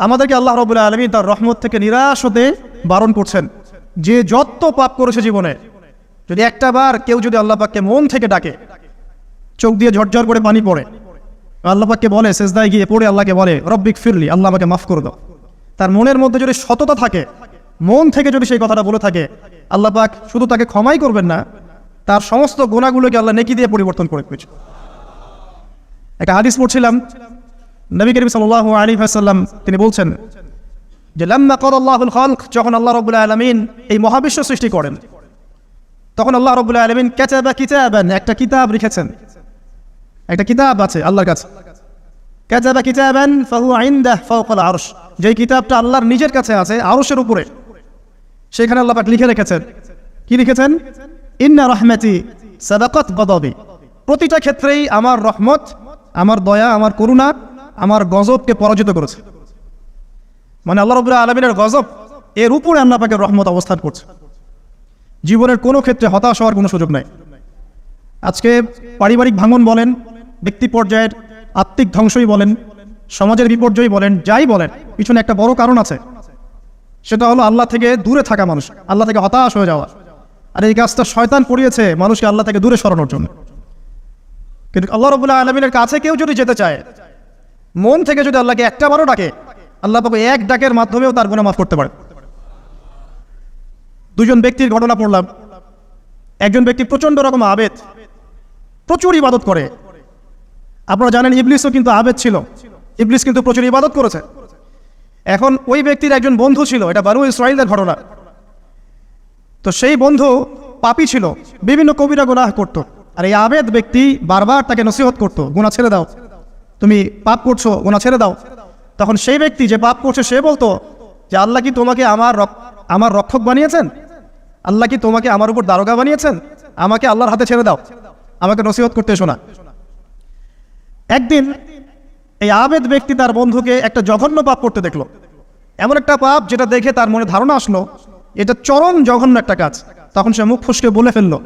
আমাদেরকে আল্লাহ রাব্বুল আলামিন তার রহমত থেকে নিরাশ হতে বারণ করছেন। যে যত পাপ করেছে জীবনে, যদি একটা বার কেউ যদি আল্লাহ পাককে মন থেকে ডাকে, চোখ দিয়ে ঝরঝর করে পানি পড়ে, আল্লাহ পাককে বলে, সেজদায় গিয়ে পড়ে আল্লাহকে বলে রব্বিক ফিরলি, আল্লাহ আমাকে মাফ করে দাও, তার মনের মধ্যে যদি সততা থাকে, মন থেকে যদি সেই কথাটা বলে থাকে, আল্লাহ পাক শুধু তাকে ক্ষমাই করবেন না, তার সমস্ত গুনাহগুলোকে আল্লাহ নেকি দিয়ে পরিবর্তন করে দিয়েছে। একটা হাদিস পড়ছিলাম, নবী করিম সাল্লাল্লাহু আলাইহি ওয়াসাল্লাম তিনি বলছেন যে লাম্মা ক্বাদাল্লাহুল খালক, যখন আল্লাহ রাব্বুল আলামিন এই মহাবিশ্ব সৃষ্টি করেন, তখন আল্লাহ রাব্বুল আলামিন কাতাবা কিতাবান, একটা কিতাব লিখেছেন, একটা কিতাব আছে আল্লাহর কাছে। কাতাবা কিতাবান ফাহুয়া ইনদাহু ফাওকাল আরশ, যেই কিতাবটা আল্লাহর নিজের কাছে আছে আরশের উপরে, সেখানে আল্লাহ পাক লিখে রেখেছেন। কি লিখেছেন? ইন্না রাহমাতি সাবাকাত গদাবি, প্রতিটা ক্ষেত্রেই আমার রহমত, আমার দয়া, আমার করুণা আমার গজবকে পরাজিত করেছে। মানে আল্লাহ রাব্বুল আলামিনের গজব এর উপরে আল্লাহ পাকের রহমত অবস্থান করছে। জীবনের কোনো ক্ষেত্রে হতাশ হওয়ার কোনো সুযোগ নাই। আজকে পারিবারিক ভাঙন বলেন, ব্যক্তি পর্যায়ের আত্মিক ধ্বংসই বলেন, সমাজের বিপর্যয় বলেন, যাই বলেন, পিছনে একটা বড় কারণ আছে। সেটা হলো আল্লাহ থেকে দূরে থাকা মানুষ, আল্লাহ থেকে হতাশ হয়ে যাওয়া। আর এই কাজটা শয়তান করিয়েছে মানুষকে আল্লাহ থেকে দূরে সরানোর জন্য। কিন্তু আল্লাহ রাব্বুল আলামিনের কাছে কেউ যদি যেতে চায়, মন থেকে যদি আল্লাহকে একটা বারও ডাকে, আল্লাহ পাক এক ডাকের মাধ্যমেও তার গুনাহ মাফ করতে পারে। দুজন ব্যক্তির ঘটনা পড়লাম। একজন ব্যক্তি প্রচন্ড রকম আবেদ, প্রচুর ইবাদত করে। আপনারা জানেন ইবলিসও কিন্তু আবেদ ছিল, ইবলিস কিন্তু প্রচুর ইবাদত করেছে। এখন ওই ব্যক্তির একজন বন্ধু ছিল, এটা বানু ইসরাঈলের ঘটনা। তো সেই বন্ধু পাপী ছিল, বিভিন্ন কবিরা গুনাহ করত। আর এই আবেদ ব্যক্তি বারবার তাকে নসিহত করতো, গুনাহ ছেড়ে দাও, তুমি পাপ করছো, গুনাহ ছেড়ে দাও। তখন সেই ব্যক্তি যে পাপ করছে সে বলতো যে আল্লাহ কি তোমাকে আমার রক্ষক বানিয়েছেন? আল্লাহ কি তোমাকে আমার উপর দারোগা বানিয়েছেন? আমাকে আল্লাহর হাতে ছেড়ে দাও, আমাকে নসিহত করতে এসো না। একদিন এই আবেদ ব্যক্তি তার বন্ধুকে একটা জঘন্য পাপ করতে দেখলো, এমন একটা পাপ যেটা দেখে তার মনে ধারণা আসলো এটা চরম জঘন্য একটা কাজ। তখন সে মুখ ফসকে বলে ফেললো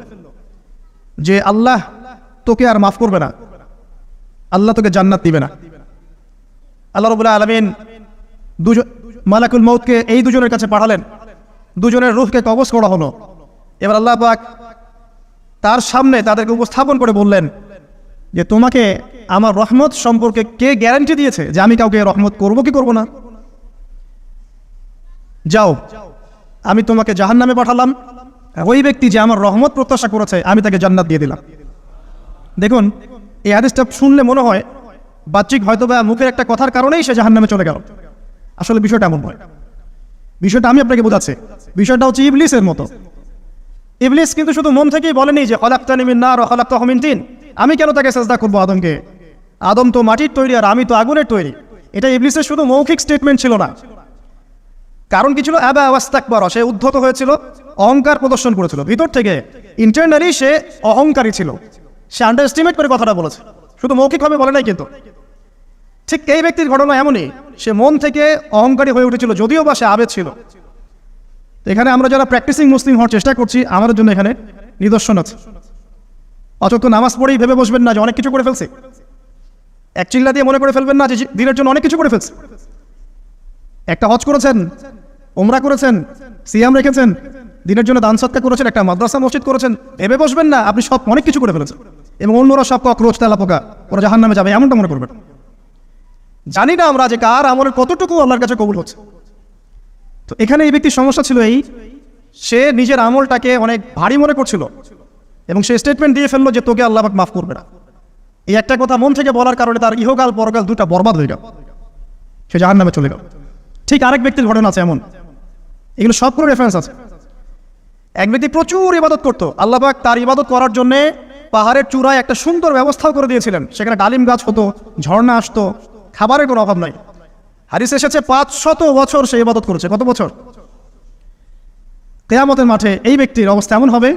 যে আল্লাহ তোকে আর মাফ করবে না, আল্লাহ তোকে জান্নাত দিবে না। আল্লাহ রাব্বুল আলামিন মালাকুল মউতকে এই দুজনের কাছে পাঠালেন, দুজনের রূহকে কবজ করা হলো। এবার আল্লাহ পাক তার সামনে তাদেরকে উপস্থাপন করে বললেন যে তোমাকে আমার রহমত সম্পর্কে কে গ্যারান্টি দিয়েছে যে আমি কাউকে রহমত করব কি করব না? যাও, আমি তোমাকে জাহান্নামে পাঠালাম, ওই ব্যক্তি যে আমার রহমত প্রত্যাশা করেছে আমি তাকে জান্নাত দিয়ে দিলাম। দেখুন, এই হাদিসটা শুনলে মনে হয় বাহ্যিক হয়তো বা মুখের একটা কথার কারণেই সে জাহান্নামে চলে গেল। আসলে বিষয়টা এমন নয়। বিষয়টা আমি আপনাকে বোঝাচ্ছি। বিষয়টা হচ্ছে ইবলিসের মতো। ইবলিস কিন্তু শুধু মন থেকেই বলেনি যে খলাকতানি মিন নার ওয়া খলাকতাহু মিন তিন, আমি কেন তাকে সিজদা করব আদমকে? আদম তো মাটির তৈরি আর আমি তো আগুনের তৈরি। এটা ইবলিসের শুধু মৌখিক স্টেটমেন্ট ছিল না, কারণ কি ছিল? আবা ওয়াস্তাকবারা, সে উদ্ধত হয়েছিল, অহংকার প্রদর্শন করেছিল। ভিতর থেকে ইন্টারনালি সে অহংকারী ছিল, সে আন্ডারএস্টিমেট করে কথাটা বলেছে, শুধু মৌখিকভাবে বলে নাই। কিন্তু ঠিক এই ব্যক্তির ঘটনা এমনই, সে মন থেকে অহংকারী হয়ে উঠেছিল, যদিও বা সে আবেদ ছিল। এখানে আমরা যারা প্র্যাকটিসিং মুসলিম হওয়ার চেষ্টা করছি, আমাদের জন্য এখানে নিদর্শন আছে। অযথ নামাজ পড়েই ভেবে বসবেন না যে অনেক কিছু করে ফেলছে, এক চিল্লা দিয়ে মনে করে ফেলবেন না যে দিনের জন্য অনেক কিছু করে ফেলছে। একটা হজ করেছেন, উমরা করেছেন, সিয়াম রেখেছেন, দিনের জন্য দান সৎকার করেছেন, একটা মাদ্রাসা মসজিদ করেছেন, ভেবে বসবেন না আপনি সব অনেক কিছু করে ফেলেছেন এবং অন্যরা সব কক্রোচ তেলাপোকা, ওরা জাহান্নামে যাবে, এমনটা মনে করবেন। জানি না আমরা যে কার আমলের কতটুকু আল্লাহর কাছে কবুল হচ্ছে। তো এখানে এই ব্যক্তির সমস্যা ছিল এই, সে নিজের আমলটাকে অনেক ভারী মনে করছিল এবং সে স্টেটমেন্ট দিয়ে ফেললো যে তোকে আল্লাহ পাক মাফ করবে না। এই একটা কথা মন থেকে বলার কারণে তার ইহকাল পরকাল দুটা বরবাদ হয়ে গেল, সে জাহান্নামে চলে গেল। ঠিক আরেক ব্যক্তির ঘটনা আছে এমন, এগুলো সব করে রেফারেন্স আছে। এক ব্যক্তি প্রচুর ইবাদত করতো, আল্লাহ পাক তার ইবাদত করার জন্য পাহাড়ের চূড়ায় একটা সুন্দর ব্যবস্থাও করে দিয়েছিলেন, সেখানে ডালিম গাছ হতো, ঝর্ণা আসতো, খাবারের কোনো অভাব নাই। হাদিস এসেছে 500 বছর সে ইবাদত করেছে। কত বছর? কিয়ামতের মাঠে এই ব্যক্তির অবস্থা এমন হবে,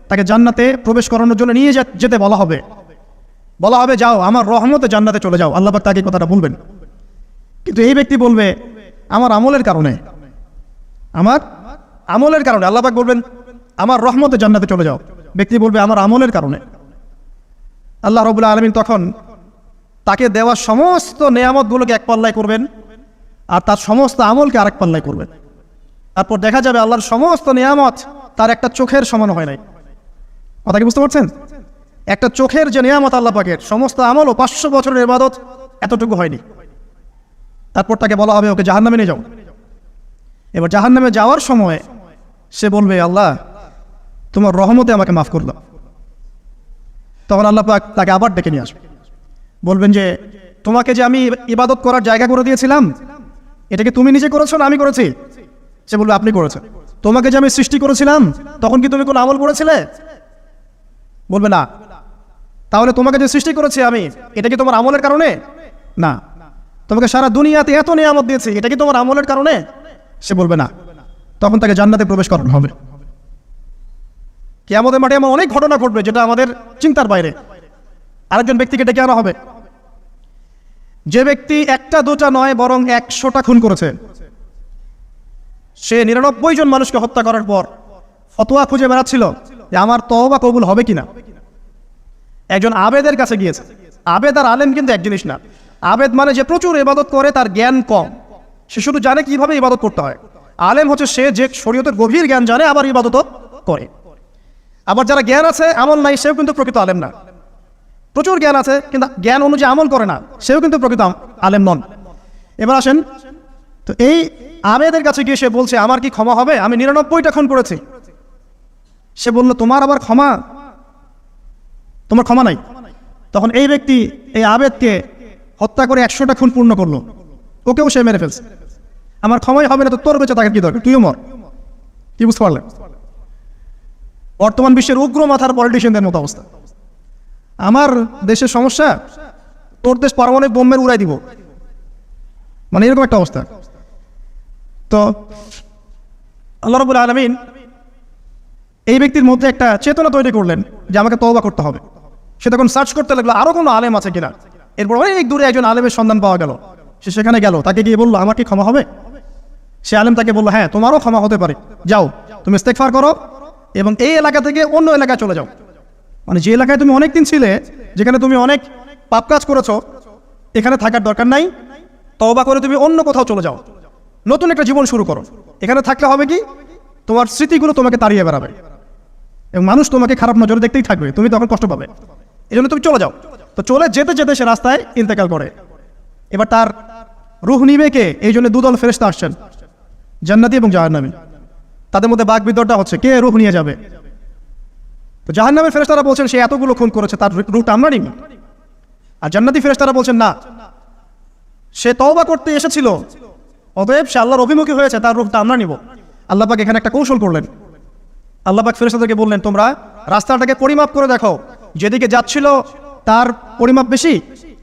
তাকে জান্নাতে প্রবেশ করানোর জন্য নিয়ে যেতে বলা হবে যাও আমার রহমতে জান্নাতে চলে যাও। আল্লাহ পাক তাকে কথাটা বলবেন, কিন্তু এই ব্যক্তি বলবে আমার আমলের কারণে আল্লাহ পাক বলবেন আমার রহমতে জান্নাতে চলে যাও। ব্যক্তি বলবে আমার আমলের কারণে। আল্লাহ রাব্বুল আলামিন তখন তাকে দেওয়া সমস্ত নেয়ামতগুলোকে এক পাল্লায় করবেন, আর তার সমস্ত আমলকে আরেক পাল্লায় করবে। তারপর দেখা যাবে আল্লাহর সমস্ত নিয়ামত তার একটা চোখের সমান হয় নাই। কথা কি বুঝতে পারছেন? একটা চোখের যে নিয়ামত আল্লাহ পাকের, সমস্ত আমল ও 500 বছরের ইবাদত এতটুকু হয়নি। তারপর তাকে বলা হবে ওকে জাহান্নামে নিয়ে যাও। এবার জাহান্নামে যাওয়ার সময় সে বলবে আল্লাহ তোমার রহমতে আমাকে মাফ করলো। তখন আল্লাহ পাক তাকে আবার ডেকে নিয়ে আসবে, বলবেন যে তোমাকে যে আমি ইবাদত করার জায়গা করে দিয়েছিলাম, এটাকে তুমি নিজে করেছো না আমি করেছি? সে বলবে আপনি করেছেন। তোমাকে যে আমি সৃষ্টি করেছিলাম তখন কি তুমি কোনো আমল করেছিলে? বলবে না। তাহলে তোমাকে যে সৃষ্টি করেছি আমি, এটা কি তোমার আমলের কারণে? না। তোমাকে সারা দুনিয়াতে এত নিয়ামত দিয়েছি, এটা কি তোমার আমলের কারণে? সে বলবে না। তখন তাকে জান্নাতে প্রবেশ করানো হবে। কিয়ামতের মাঠে এমন অনেক ঘটনা ঘটবে যেটা আমাদের চিন্তার বাইরে। আরেকজন ব্যক্তিকে ডেকে আনা হবে, যে ব্যক্তি একটা দুটা নয় বরং 100টা খুন করেছে। সে 99 জন মানুষকে হত্যা করার পর ফতোয়া খুঁজে বেড়াচ্ছিল যে আমার তওবা কবুল হবে কিনা। একজন আবেদের কাছে গিয়েছে। আবেদ আর আলেম কিন্তু এক জিনিস না। আবেদ মানে যে প্রচুর ইবাদত করে, তার জ্ঞান কম, সে শুধু জানে কিভাবে ইবাদত করতে হয়। আলেম হচ্ছে সে যে শরীয়তের গভীর জ্ঞান জানে, আবার ইবাদতও করে। আবার যারা জ্ঞান আছে আমল নাই, সেও কিন্তু প্রকৃত আলেম না। প্রচুর জ্ঞান আছে কিন্তু জ্ঞান অনুযায়ী আমল করে না, সেও কিন্তু প্রকৃত আলেম নন। এবার আসেন তো, এই আবেদের কাছে গিয়ে সে বলছে আমার কি ক্ষমা হবে? আমি 99টা খুন করেছি। সে বলল তোমার আবার ক্ষমা? তোমার ক্ষমা নাই। তখন এই ব্যক্তি এই আবেদকে হত্যা করে 100টা খুন পূর্ণ করলো, ওকেও সে মেরে ফেলছে। আমার ক্ষমাই হবে না তো তোর বেঁচে থাকার কি দরকার, তুইও মর। কি বুঝতে পারলেন? বর্তমান বিশ্বের উগ্র মাথার পলিটিশিয়ানদের মতো অবস্থা। আমার দেশের সমস্যা, তোর দেশ পারমাণবিক বোমের উড়াই দিব, মানে এরকম একটা অবস্থা। তো আল্লাহ রাব্বুল আলামিন এই ব্যক্তির মধ্যে একটা চেতনা তৈরি করলেন যে আমাকে তওবা করতে হবে। সে তখন সার্চ করতে লাগলো আরো কোনো আলেম আছে কিনা। এরপর অনেক দূরে একজন আলেমের সন্ধান পাওয়া গেল। সে সেখানে গেল, তাকে গিয়ে বললো আমার কি ক্ষমা হবে? সে আলেম তাকে বললো হ্যাঁ তোমারও ক্ষমা হতে পারে, যাও তুমি ইস্তেগফার করো এবং এই এলাকা থেকে অন্য এলাকায় চলে যাও। মানে যে এলাকায় তুমি অনেকদিন ছিলে, যেখানে তুমি অনেক পাপ কাজ করেছো, এখানে থাকার দরকার নাই। তওবা করে তুমি অন্য কোথাও চলে যাও, নতুন একটা জীবন শুরু করো। এখানে থাকলে হবে কি, তোমার স্মৃতিগুলো তোমাকে তাড়িয়ে বেড়াবে এবং মানুষ তোমাকে খারাপ নজরে দেখতেই থাকবে, তুমি তখন কষ্ট পাবে। এই জন্য তুমি চলে যাও। তো চলে যেতে যেতে সে রাস্তায় ইন্তেকাল করে। এবার তার রূহ নিবে কে? এই জন্য দুদল ফেরেশতা আসছেন, জান্নাতি এবং জাহান্নামী। তাদের মধ্যে বাক বিতণ্ডা হচ্ছে কে রূহ নিয়ে যাবে। তো জাহান্নামের ফেরেশতারা বলছেন সে এতগুলো খুন করেছে, তার রূহটা আমরা নিব। আর জান্নাতি ফেরেশতারা বলছেন না, সে তওবা করতে এসেছিল, অতএব সে আল্লাহর অভিমুখী হয়েছে, তার রূহটা আমরা নিব। আল্লাহ পাক এখানে একটা কৌশল করলেন। আল্লাহ পাক ফেরেশতাদেরকে বললেন তোমরা রাস্তাটাকে পরিমাপ করে দেখো, যেদিকে যাচ্ছিল তার পরিমাপ বেশি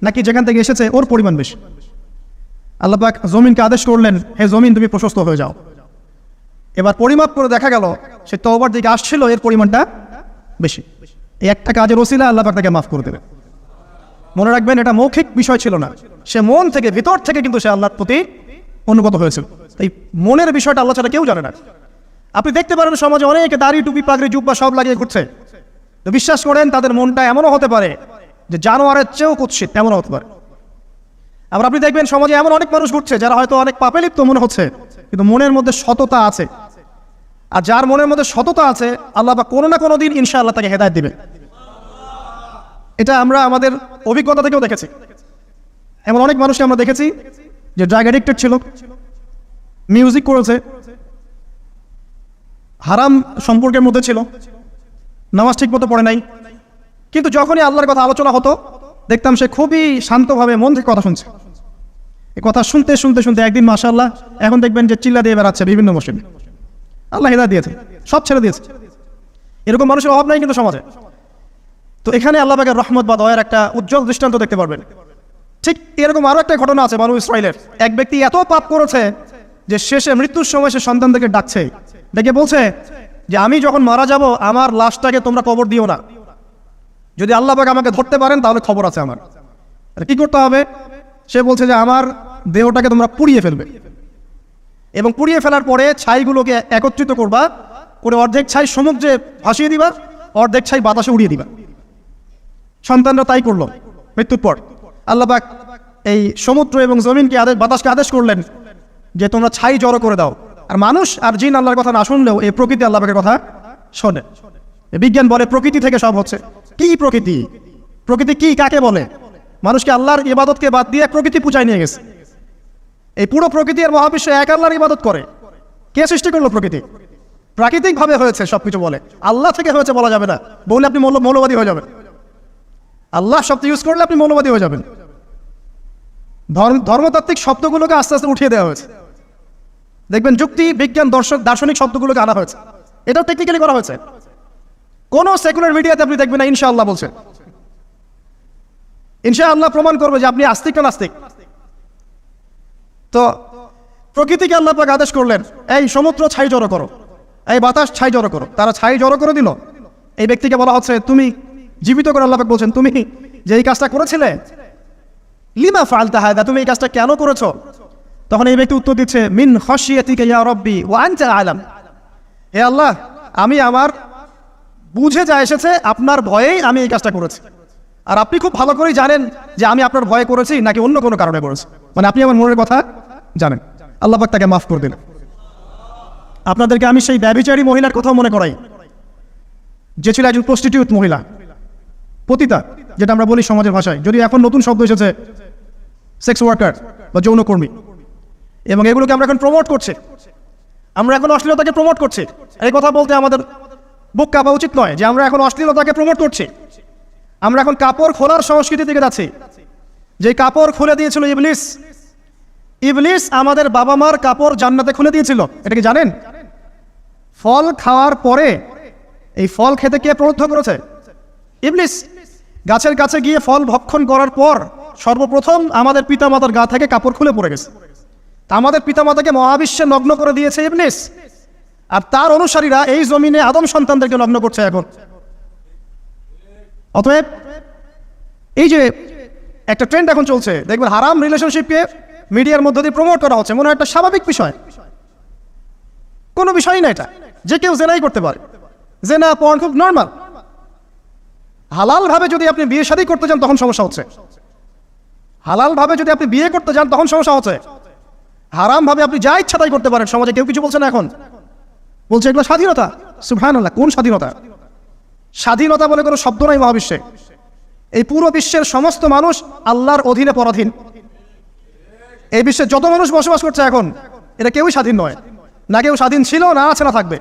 নাকি যেখান থেকে এসেছে ওর পরিমাণ বেশি। আল্লাহ পাক জমিনকে আদেশ করলেন হে জমিন তুমি প্রশস্ত হয়ে যাও। এবার পরিমাপ করে দেখা গেল সে তওবার দিকে আসছিল, এর পরিমাণটা বেশি। এই একটা কাজের ওসিলা আল্লাহ পাক তাকে মাফ করে দেবে। মনে রাখবেন এটা মৌখিক বিষয় ছিল না, সে মন থেকে ভিতর থেকে কিন্তু সে আল্লাহর প্রতি অনুগত হয়েছিল। এই মনের বিষয়টা আল্লাহ ছাড়া কেউ জানে না। আপনি দেখতে পারেন সমাজে অনেকে দাড়ি টুপি পাগড়ি জুব্বা সব লাগিয়ে ঘুরছে, তো বিশ্বাস করেন তাদের মনটা এমনও হতে পারে যে জানোয়ারের চেয়েও কুৎসিত, এমনও হতে পারে। আবার আপনি দেখবেন সমাজে এমন অনেক মানুষ ঘুরছে যারা হয়তো অনেক পাপে লিপ্ত মনে হচ্ছে, কিন্তু মনের মধ্যে সততা আছে। আর যার মনের মধ্যে সততা আছে আল্লাহ বা কোনো না কোনো দিন ইনশাআল্লাহ তাকে হেদায়েত দিবে। এটা আমরা আমাদের অভিজ্ঞতা থেকেও দেখেছি। এমন অনেক মানুষকে আমরা দেখেছি যে ড্রাগ অ্যাডিক্টেড ছিল, মিউজিক করেছে, হারাম সম্পর্কের মধ্যে ছিল, নামাজ ঠিক মতো পড়ে নাই, কিন্তু যখনই আল্লাহর কথা আলোচনা হতো দেখতাম সে খুবই শান্তভাবে মন থেকে কথা শুনছে। এই কথা শুনতে শুনতে শুনতে একদিন মাশাআল্লাহ এখন দেখবেন যে চিল্লা দিয়ে বেড়াচ্ছে বিভিন্ন মসজিদে। আল্লাহ হিদায়াত দিয়েছে, সব ছেড়ে দিয়েছে। এরকম মানুষের অভাব নাই কিন্তু সমাজে। তো এখানে আল্লাহ পাকের রহমত বা দয়ার একটা উজ্জ্বল দৃষ্টান্ত দেখতে পারবেন। ঠিক এরকম আরো একটা ঘটনা আছে বানু ইসরাইলের। এক ব্যক্তি এত পাপ করেছে যে শেষে মৃত্যুর সময় সে সন্তানদেরকে ডাকছে, ডেকে বলছে যে আমি যখন মারা যাব আমার লাশটাকে তোমরা কবর দিও না, যদি আল্লাহ পাক আমাকে ধরতে পারেন তাহলে খবর আছে আমার। কি করতে হবে? সে বলছে যে আমার দেহটাকে তোমরা পুড়িয়ে ফেলবে এবং পুড়িয়ে ফেলার পরে ছাইগুলোকে একত্রিত করবা, করে অর্ধেক ছাই সমুদ্রে ভাসিয়ে দিবা, অর্ধেক ছাই বাতাসে উড়িয়ে দিবা। সন্তানরা তাই করলো। মৃত্যুর পর আল্লাহ পাক এই সমুদ্র এবং জমিনকে বাতাসকে আদেশ করলেন যে তোমরা ছাই জড়ো করে দাও। আর মানুষ আর জিন আল্লাহর কথা না শুনলেও এই প্রকৃতি আল্লাহ পাকের কথা শোনে। বিজ্ঞান বলে প্রকৃতি থেকে সব হচ্ছে। কি প্রকৃতি? প্রকৃতি কি, কাকে বলে? মানুষকে আল্লাহর ইবাদতকে বাদ দিয়ে প্রকৃতি পূজায় নিয়ে গেছে। এই পুরো প্রকৃতি আর মহাবিশ্ব এক আল্লাহর ইবাদত করে। কে সৃষ্টি করলো প্রকৃতি? প্রাকৃতিকভাবে হয়েছে সবকিছু বলে, আল্লাহ থেকে হয়েছে বলা যাবে না। বলে আপনি মৌলবাদী হয়ে যাবেন। আল্লাহ শব্দ ইউজ করলে আপনি মৌলবাদী হয়ে যাবেন। ধর্মতাত্ত্বিক শব্দগুলোকে আস্তে আস্তে উঠিয়ে দেওয়া হয়েছে। দেখবেন যুক্তি, বিজ্ঞান, দার্শনিক শব্দগুলোকে আনা হয়েছে। এটাও টেকনিক্যালি করা হয়েছে। কোন সেকুলার মিডিয়াতে আপনি দেখবেন না ইনশাআল্লাহ বলছে। ইনশাআল্লাহ প্রমাণ করবে যে আপনি আস্তিক না নাস্তিক। তো প্রকৃতিকে আল্লাহ পাক আদেশ করলেন, এই সমুদ্র ছাই জড়ো করো, এই বাতাস ছাই জড়ো করো। তারা ছাই জড়ো করে দিল। এই ব্যক্তিকে বলা হচ্ছে তুমি জীবিত করে আল্লাহ পাক বলছেন, তুমি যে এই কাজটা করেছিলে, লিমা ফাআলতা হাদা, তুমি এই কাজটা কেন করেছো? তখন এই ব্যক্তি উত্তর দিচ্ছে, মিন খাশিয়াতিকা ইয়া রাব্বি ওয়া আনতা আলাম। হে আল্লাহ, আমি আমার বুঝে যা এসেছে আপনার ভয়েই আমি এই কাজটা করেছি, আর আপনি খুব ভালো করেই জানেন যে আমি আপনার ভয়ে করেছি নাকি অন্য কোনো কারণে করেছি। মানে আপনি আমার মনের কথা জানেন। আল্লাহ পাক তাকে মাফ করে দিলেন। আপনাদেরকে আমি সেই ব্যভিচারী মহিলার কথাও মনে করাই, যে ছিল একজন প্রস্টিটিউট মহিলা, পতিতা, যেটা আমরা বলি সমাজের ভাষায়। যদি এখন নতুন শব্দ এসেছে সেক্স ওয়ার্কার বা যৌনকর্মী, এবং এগুলোকে আমরা এখন প্রমোট করছি। আমরা এখন অশ্লীলতাকে প্রমোট করছি। এই কথা বলতে আমাদের বুক কাঁপা উচিত নয় যে আমরা এখন অশ্লীলতাকে প্রমোট করছি। আমরা এখন কাপড় খোলার সংস্কৃতি দিকে যাচ্ছি। যে কাপড় খুলে দিয়েছিল ইবলিস। ইবলিস আমাদের বাবা মার কাপড় জান্নাতে খুলে দিয়েছিল, এটা কি জানেন? ফল খাওয়ার পরে এই ফল খেতে কে প্রলুব্ধ করেছে? ইবলিস। গাছের কাছে গিয়ে ফল ভক্ষণ করার পর সর্বপ্রথম আমাদের পিতামাতার গা থেকে কাপড় খুলে পড়ে গেছে। আমাদের পিতামাতাকে মহাবিশ্বে নগ্ন করে দিয়েছে ইবলিস, আর তার অনুসারীরা এই জমিনে আদম সন্তানদেরকে নগ্ন করছে এখন। অতএব এই যে একটা ট্রেন্ড এখন চলছে, দেখবেন হারাম রিলেশনশিপকে মিডিয়ার মধ্য দিয়ে প্রমোট করা হচ্ছে, মনে হয় একটা স্বাভাবিক বিষয়। কোনো বিষয়ই না এটা, যে কেউ জেনাই করতে পারে। জেনা পর্ন খুব নর্মাল। হালাল ভাবে যদি আপনি বিয়ে শাদী করতে যান তখন সমস্যা হচ্ছে। হালাল ভাবে যদি আপনি বিয়ে করতে যান তখন সমস্যা হচ্ছে। হারাম ভাবে আপনি যা ইচ্ছা তাই করতে পারেন, সমাজে কেউ কিছু বলছে না। এখন বলছে এগুলো স্বাধীনতা। সুবহানাল্লাহ, কোন স্বাধীনতা? স্বাধীনতা বলে কোনো শব্দ নাই মহাবিশ্বে। এই পুরো বিশ্বের সমস্ত মানুষ আল্লাহর অধীনে পরাধীন। এই বিশ্বে যত মানুষ বসবাস করছে এখন, এটা কেউই স্বাধীন নয়। না কেউ স্বাধীন ছিল, না আছে, না থাকবে।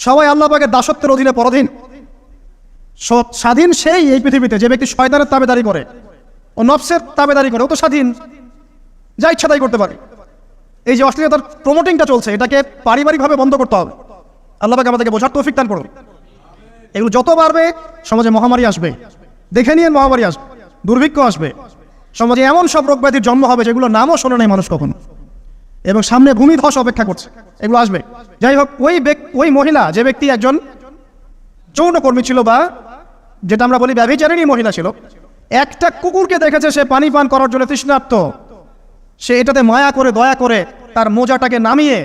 সবাই আল্লাহ পাকের দাসত্বের অধীনে পরাধীন। স্বাধীন সেই এই পৃথিবীতে যে ব্যক্তি শয়তানের তাবেদারি করে, ও নফসের তাবেদারি করে, ও তো স্বাধীন, যা ইচ্ছা তাই করতে পারে। এই যে অশ্লীলতার প্রমোটিংটা চলছে, এটাকে পারিবারিকভাবে বন্ধ করতে হবে। আল্লাহ পাক আমাদেরকে বোঝার তৌফিক দান করুন। এগুলো যত বাড়বে সমাজে মহামারী আসবে। দেখে নিয়ে মহামারী আসবে, দুর্ভিক্ষ আসবে, সমাজে এমন সব রোগ ব্যাধির জন্ম হবে যেগুলো নামও শোনে নাই মানুষ কখনো, এবং সামনে ভূমিধস অপেক্ষা করছে। এগুলো আসবে। যাই হোক, ওই মহিলা, যে ব্যক্তি একজন যৌনকর্মী ছিল, বা যেটা আমরা বলি ব্যভিচারিণী মহিলা ছিল, একটা কুকুরকে দেখেছে সে পানি পান করার জন্য তৃষ্ণার্ত। সে এটাতে মায়া করে, দয়া করে তার মোজাটাকে নামিয়ে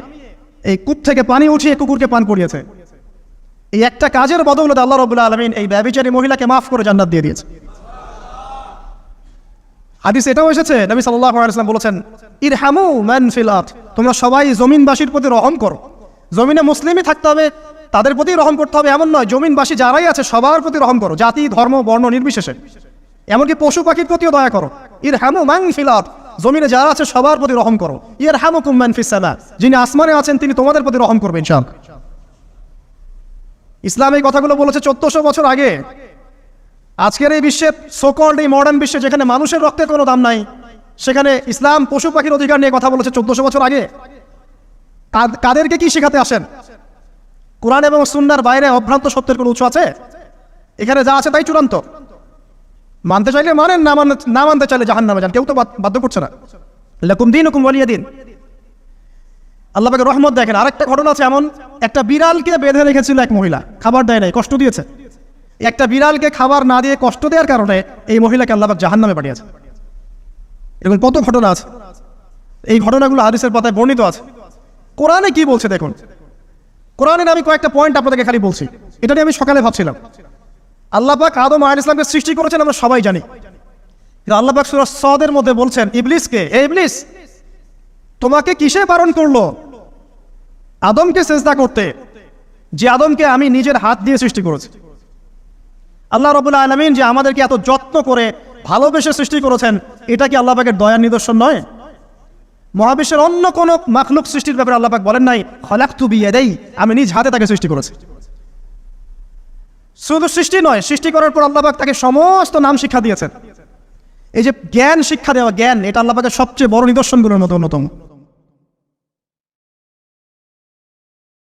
এই কূপ থেকে পানি উঠিয়ে কুকুরকে পান করিয়েছে। এই একটা কাজের বদৌলতে আল্লাহ রাব্বুল আলামিন এই ব্যভিচারী মহিলাকে মাফ করে জান্নাত দিয়ে দিয়েছে। হাদিস এটাও এসেছে, নবী সাল্লাল্লাহু আলাইহি ওয়াসাল্লাম বলেছেন, ইরহামু মান ফিল আরদ, তোমরা সবাই জমিনবাসীর প্রতি রহম করো। জমিনে মুসলিমই থাকতে হবে, তাদের প্রতি রহম করতে হবে এমন নয়, জমিনবাসী যারাই আছে সবার প্রতি রহম করো, জাতি, ধর্ম, বর্ণ নির্বিশেষে। এমনকি পশু পাখির প্রতিও দয়া করো। ইরহামু মান ফিল আরদ, জমিনে যারা আছে সবার প্রতি রহম করো। ইরহামুকুম মান ফিস সামা, যিনি আসমানে আছেন তিনি তোমাদের প্রতি রহম করবেন ইনশাআল্লাহ। ইসলাম এই কথাগুলো বলেছে 1400 বছর আগে। আজকের এই বিশ্বে, সোকল্ড এই মডার্ন বিশ্বে, যেখানে মানুষের রক্তের কোনো দাম নাই, সেখানে ইসলাম পশু পাখির অধিকার নিয়ে কথা বলেছে 1400 বছর আগে। কাদেরকে কি শেখাতে আসেন? কোরআন এবং সুন্নাহর বাইরে অভ্রান্ত সত্যের কোনো উৎস আছে? এখানে যা আছে তাই চূড়ান্ত। মানতে চাইলে মানেন, না মানতে চাইলে জাহান্নামে যান, কেউ তো বাধ্য করছে না। লাকুম দীনুকুম ওয়ালিয়া দীন। আল্লাহ পাকের রহমত দেখেন। আরেকটা ঘটনা আছে এমন, একটা বিড়ালকে বেঁধে রেখেছিল এক মহিলা, খাবার দেয় নাই, কষ্ট দিয়েছে। একটা বিড়ালকে খাবার না দিয়ে কষ্ট দেওয়ার কারণে এই মহিলাকে আল্লাহ পাক জাহান্নামে পাঠিয়েছে। এরকম কত ঘটনা আছে। এই ঘটনাগুলো হাদিসের পাতায় বর্ণিত আছে। কোরআনে কি বলছে দেখুন। কোরআনের আমি কয়েকটা পয়েন্ট আপনাদেরকে খালি বলছি, এটা নিয়ে আমি সকালে ভাবছিলাম। আল্লাহ পাক আদম আলাইহিস সালামকে সৃষ্টি করেছেন, আমরা সবাই জানি। আল্লাহ পাক সূরা সদের মধ্যে বলছেন ইবলিসকে, এই ইবলিস, তোমাকে কিসে বারণ করলো? আদমকে সেজদা করতে, যে আদমকে আমি নিজের হাত দিয়ে সৃষ্টি করেছি। আল্লাহ রাব্বুল আলামিন যে আমাদেরকে এত যত্ন করে ভালোবেসে সৃষ্টি করেছেন, এটা কি আল্লাহ পাকের দয়ার নিদর্শন নয়? মহাবিশ্বের অন্য কোনো মাখলুক সৃষ্টির ব্যাপারে আল্লাহ পাক বলেন নাই খলাকতু বিয়াদাই, আমি নিজ হাতে তাকে সৃষ্টি করেছি। শুধু সৃষ্টি নয়, সৃষ্টি করার পর আল্লাহ পাক তাকে সমস্ত নাম শিক্ষা দিয়েছেন। এই যে জ্ঞান শিক্ষা দেওয়া, জ্ঞান, এটা আল্লাহ পাকের সবচেয়ে বড় নিদর্শনগুলোর মধ্যে অন্যতম।